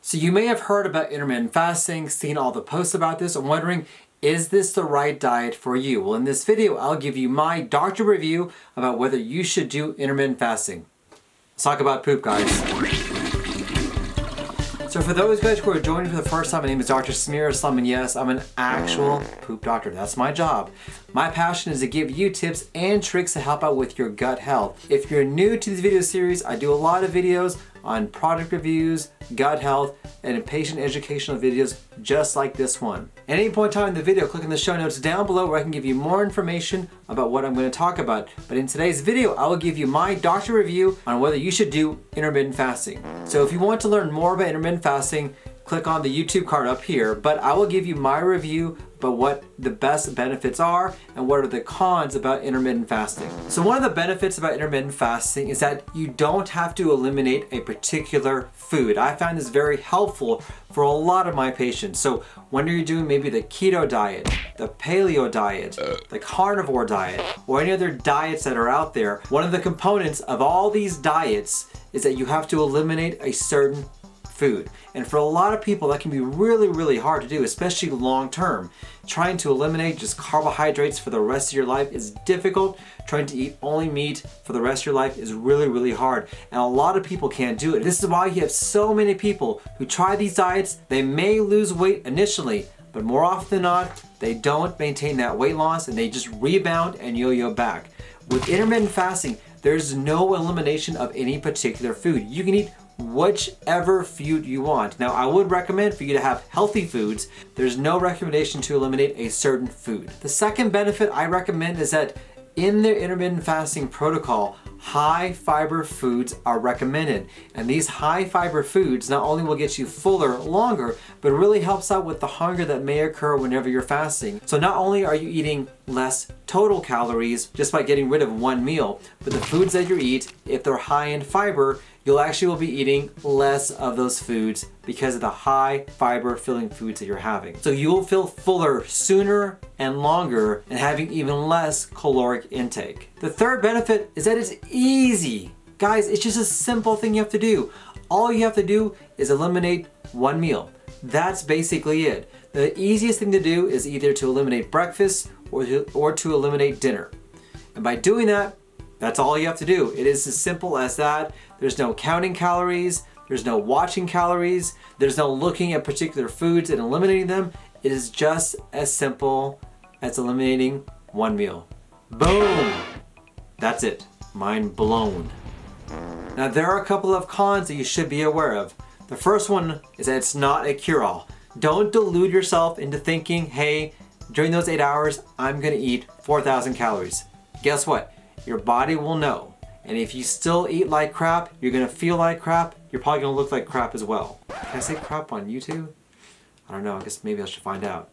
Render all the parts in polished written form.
So you may have heard about intermittent fasting, seen all the posts about this, and wondering, is this the right diet for you? Well, in this video, I'll give you my doctor review about whether you should do intermittent fasting. Let's talk about poop, guys. So for those guys who are joining for the first time, my name is Dr. Samir Islam, and yes, I'm an actual poop doctor. That's my job. My passion is to give you tips and tricks to help out with your gut health. If you're new to this video series, I do a lot of videos on product reviews, gut health, and patient educational videos just like this one. At any point in time in the video, click on the show notes down below where I can give you more information about what I'm going to talk about. But in today's video, I will give you my doctor review on whether you should do intermittent fasting. So if you want to learn more about intermittent fasting, click on the YouTube card up here, but I will give you my review about what the best benefits are and what are the cons about intermittent fasting. So one of the benefits about intermittent fasting is that you don't have to eliminate a particular food. I found this very helpful for a lot of my patients. So when you're doing maybe the keto diet, the paleo diet, the carnivore diet, or any other diets that are out there, one of the components of all these diets is that you have to eliminate a certain food. And for a lot of people, that can be really, really hard to do, especially long term. Trying to eliminate just carbohydrates for the rest of your life is difficult. Trying to eat only meat for the rest of your life is really, really hard. And a lot of people can't do it. This is why you have so many people who try these diets. They may lose weight initially, but more often than not, they don't maintain that weight loss and they just rebound and yo-yo back. With intermittent fasting, there's no elimination of any particular food. You can eat whichever food you want. Now, I would recommend for you to have healthy foods. There's no recommendation to eliminate a certain food. The second benefit I recommend is that in the intermittent fasting protocol, high fiber foods are recommended. And these high fiber foods not only will get you fuller longer, but really helps out with the hunger that may occur whenever you're fasting. So not only are you eating less total calories just by getting rid of one meal, but the foods that you eat, if they're high in fiber, you'll actually will be eating less of those foods because of the high fiber filling foods that you're having. So you will feel fuller sooner and longer and having even less caloric intake. The third benefit is that it's easy. Guys, it's just a simple thing you have to do. All you have to do is eliminate one meal. That's basically it. The easiest thing to do is either to eliminate breakfast or to eliminate dinner. And by doing that, that's all you have to do. It is as simple as that. There's no counting calories. There's no watching calories. There's no looking at particular foods and eliminating them. It is just as simple as eliminating one meal. Boom! That's it. Mind blown. Now, there are a couple of cons that you should be aware of. The first one is that it's not a cure-all. Don't delude yourself into thinking, hey, during those 8 hours, I'm gonna eat 4,000 calories. Guess what? Your body will know. And if you still eat like crap, you're gonna feel like crap, you're probably gonna look like crap as well. Can I say crap on YouTube? I don't know, I guess maybe I should find out.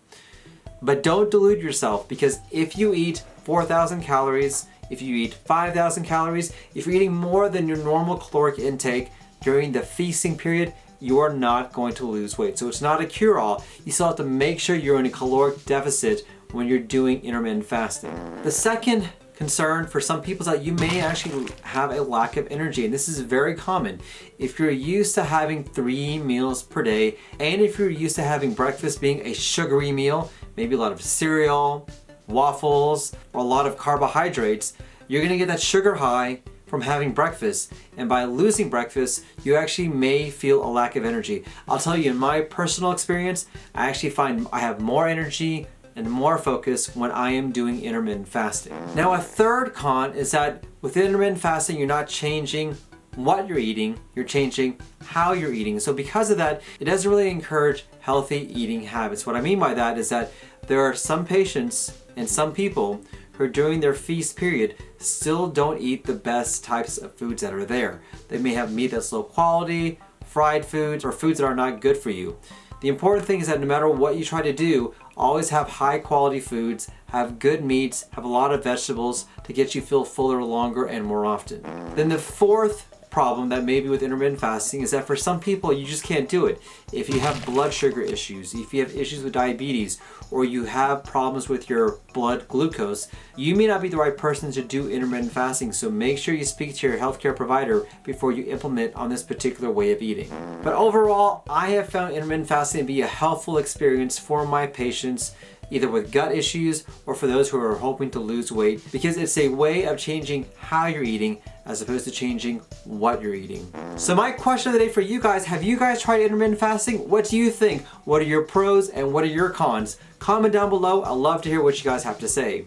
But don't delude yourself, because if you eat 4,000 calories, if you eat 5,000 calories, if you're eating more than your normal caloric intake during the feasting period, you are not going to lose weight. So it's not a cure-all. You still have to make sure you're in a caloric deficit when you're doing intermittent fasting. The second concern for some people is that you may actually have a lack of energy, and this is very common. If you're used to having 3 meals per day, and if you're used to having breakfast being a sugary meal, maybe a lot of cereal, waffles, or a lot of carbohydrates, you're gonna get that sugar high from having breakfast, and by losing breakfast, you actually may feel a lack of energy. I'll tell you, in my personal experience, I actually find I have more energy and more focus when I am doing intermittent fasting. Now, a third con is that with intermittent fasting, you're not changing what you're eating, you're changing how you're eating. So because of that, it doesn't really encourage healthy eating habits. What I mean by that is that there are some patients and some people who are during their feast period still don't eat the best types of foods that are there. They may have meat that's low quality, fried foods, or foods that are not good for you. The important thing is that no matter what you try to do, always have high quality foods, have good meats, have a lot of vegetables to get you feel fuller longer and more often. Then the fourth problem that may be with intermittent fasting is that for some people you just can't do it. If you have blood sugar issues, if you have issues with diabetes, or you have problems with your blood glucose, you may not be the right person to do intermittent fasting. So make sure you speak to your healthcare provider before you implement on this particular way of eating. But overall, I have found intermittent fasting to be a helpful experience for my patients, either with gut issues or for those who are hoping to lose weight, because it's a way of changing how you're eating as opposed to changing what you're eating. So my question of the day for you guys, have you guys tried intermittent fasting? What do you think? What are your pros and what are your cons? Comment down below. I'd love to hear what you guys have to say.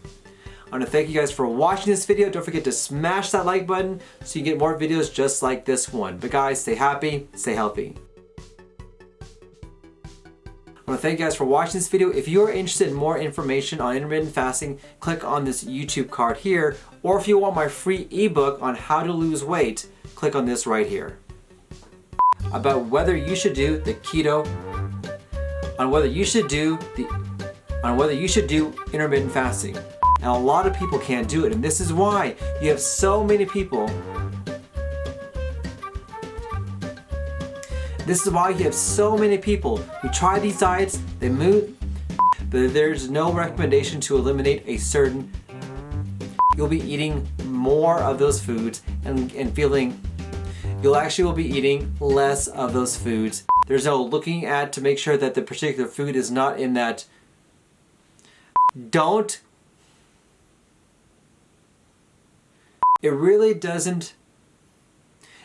I want to thank you guys for watching this video. Don't forget to smash that like button so you get more videos just like this one. But guys, stay happy, stay healthy. I want to thank you guys for watching this video. If you are interested in more information on intermittent fasting, click on this YouTube card here. Or if you want my free ebook on how to lose weight, click on this right here. About whether you should do the keto, on whether you should do intermittent fasting. And a lot of people can't do it, and this is why you have so many people. This is why you have so many people who try these diets, they move, but there's no recommendation to eliminate a certain. You'll be eating more of those foods and feeling, you'll actually will be eating less of those foods. There's no looking at to make sure that the particular food is not in that. Don't. It really doesn't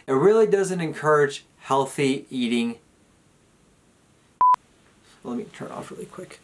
encourage healthy eating. Let me turn it off really quick.